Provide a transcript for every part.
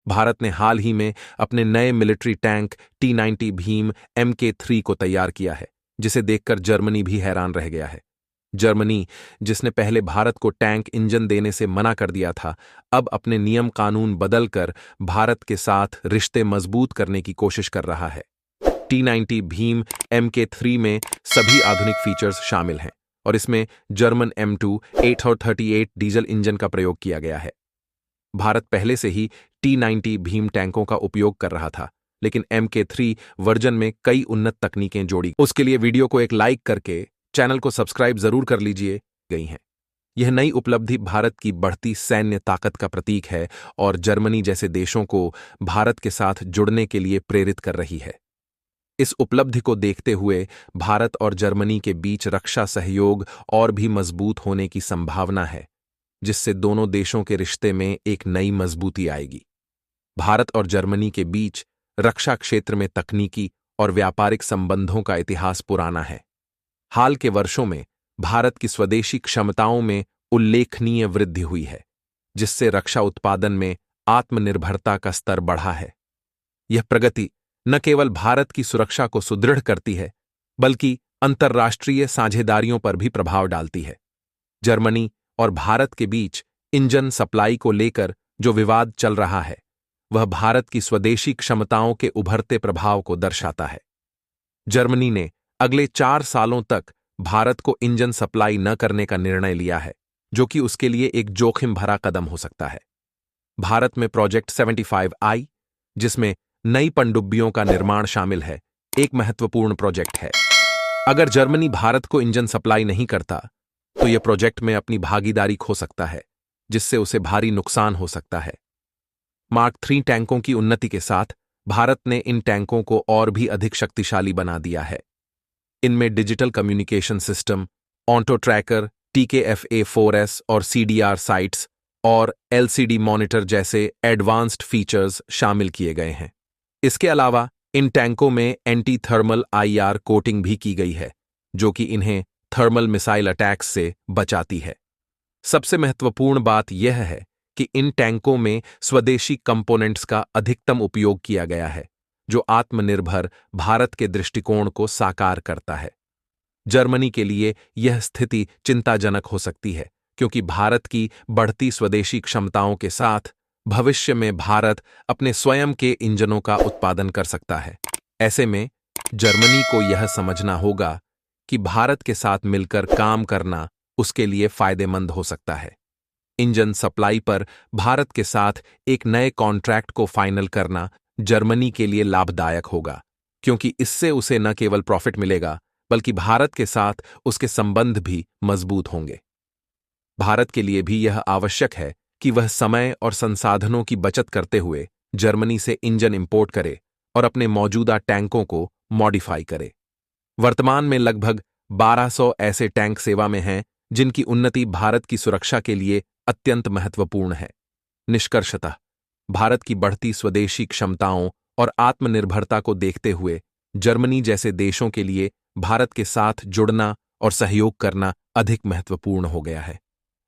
भारत ने हाल ही में अपने नए military tank T-90 Bhim Mk3 को तैयार किया है, जिसे देखकर जर्मनी भी हैरान रह गया है। जर्मनी, जिसने पहले भारत को टैंक इंजन देने से मना कर दिया था, अब अपने नियम कानून बदलकर भारत के साथ रिश्ते मजबूत करने की कोशिश कर रहा है। T-90 भीम Mk3 में सभी आधुनिक फीचर्स शामिल हैं और इसमें जर्मन M2 838 डीजल इंजन का प्रयोग किया गया है। भारत पहले से ही T-90 भीम टैंकों का उपयोग कर रहा था, लेकिन Mk3 वर्जन में कई उन्नत तकनीकें जोड़ी। उसके लिए वीडियो को एक लाइक करके चैनल को सब्सक्राइब जरूर कर लीजिए गई हैं। यह नई उपलब्धि भारत की बढ़ती सैन्य ताकत का प्रतीक है और जर्मनी जैसे देशों को भारत के साथ जुड़ने के लिए प्रेरित कर रही है। इस उपलब्धि को देखते हुए भारत और जर्मनी के बीच रक्षा सहयोग और भी मजबूत होने की संभावना है, जिससे दोनों देशों के रिश्ते में एक नई मजबूती आएगी। भारत और जर्मनी के बीच रक्षा क्षेत्र में तकनीकी और व्यापारिक संबंधों का इतिहास पुराना है। हाल के वर्षों में भारत की स्वदेशी क्षमताओं में उल्लेखनीय वृद्धि हुई है, जिससे रक्षा उत्पादन में आत्मनिर्भरता का स्तर बढ़ा है। यह प्रगति न केवल भारत की सुरक्षा को सुदृढ़ करती है, बल्कि अंतर्राष्ट्रीय साझेदारियों पर भी प्रभाव डालती है। जर्मनी और भारत के बीच इंजन सप्लाई को लेकर जो विवाद चल रहा है, वह भारत की स्वदेशी क्षमताओं के उभरते प्रभाव को दर्शाता है। जर्मनी ने अगले 4 सालों तक भारत को इंजन सप्लाई न करने का निर्णय लिया है, जो कि उसके लिए एक जोखिम भरा कदम हो सकता है। भारत में प्रोजेक्ट 75I, जिसमें नई पनडुब्बियों का निर्माण शामिल है, एक महत्वपूर्ण प्रोजेक्ट है। अगर जर्मनी भारत को इंजन सप्लाई नहीं करता, तो यह प्रोजेक्ट में अपनी भागीदारी खो सकता है, जिससे उसे भारी नुकसान हो सकता है। मार्क 3 टैंकों की उन्नति के साथ भारत ने इन टैंकों को और भी अधिक शक्तिशाली बना दिया है। इनमें digital communication system, auto tracker, TKFA-4S और CDR साइट्स और LCD मॉनिटर जैसे एडवांस्ड फीचर्स शामिल किए गए हैं। इसके अलावा इन टैंकों में एंटी थर्मल IR कोटिंग भी की गई है, जो कि इन्हें थर्मल मिसाइल अटैक्स से बचाती है। सबसे महत्वपूर्ण बात यह है कि इन टैंकों में स्वदेशी कंपोनेंट्स का अधिकतम उपयोग किया गया है, जो आत्मनिर्भर भारत के दृष्टिकोण को साकार करता है। जर्मनी के लिए यह स्थिति चिंताजनक हो सकती है, क्योंकि भारत की बढ़ती स्वदेशी क्षमताओं के साथ भविष्य में भारत अपने स्वयं के इंजनों का उत्पादन कर सकता है। ऐसे में जर्मनी को यह समझना होगा कि भारत के साथ मिलकर काम करना उसके लिए फायदेमंद हो सकता है। इंजन सप्लाई पर भारत के साथ एक नए कॉन्ट्रैक्ट को फाइनल करना जर्मनी के लिए लाभदायक होगा, क्योंकि इससे उसे न केवल प्रॉफिट मिलेगा, बल्कि भारत के साथ उसके संबंध भी मजबूत होंगे। भारत के लिए भी यह आवश्यक है कि वह समय और संसाधनों की बचत करते हुए जर्मनी से इंजन इंपोर्ट करे और अपने मौजूदा टैंकों को मॉडिफाई करे। वर्तमान में लगभग 1200 ऐसे टैंक सेवा में हैं, जिनकी उन्नति भारत की सुरक्षा के लिए अत्यंत महत्वपूर्ण है। निष्कर्षतः, भारत की बढ़ती स्वदेशी क्षमताओं और आत्मनिर्भरता को देखते हुए जर्मनी जैसे देशों के लिए भारत के साथ जुड़ना और सहयोग करना अधिक महत्वपूर्ण हो गया है।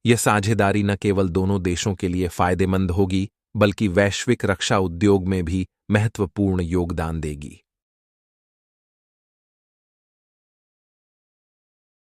यह साझेदारी न केवल दोनों देशों के लिए फायदेमंद होगी, बल्कि वैश्विक रक्षा उद्योग में भी महत्वपूर्ण योगदान देगी।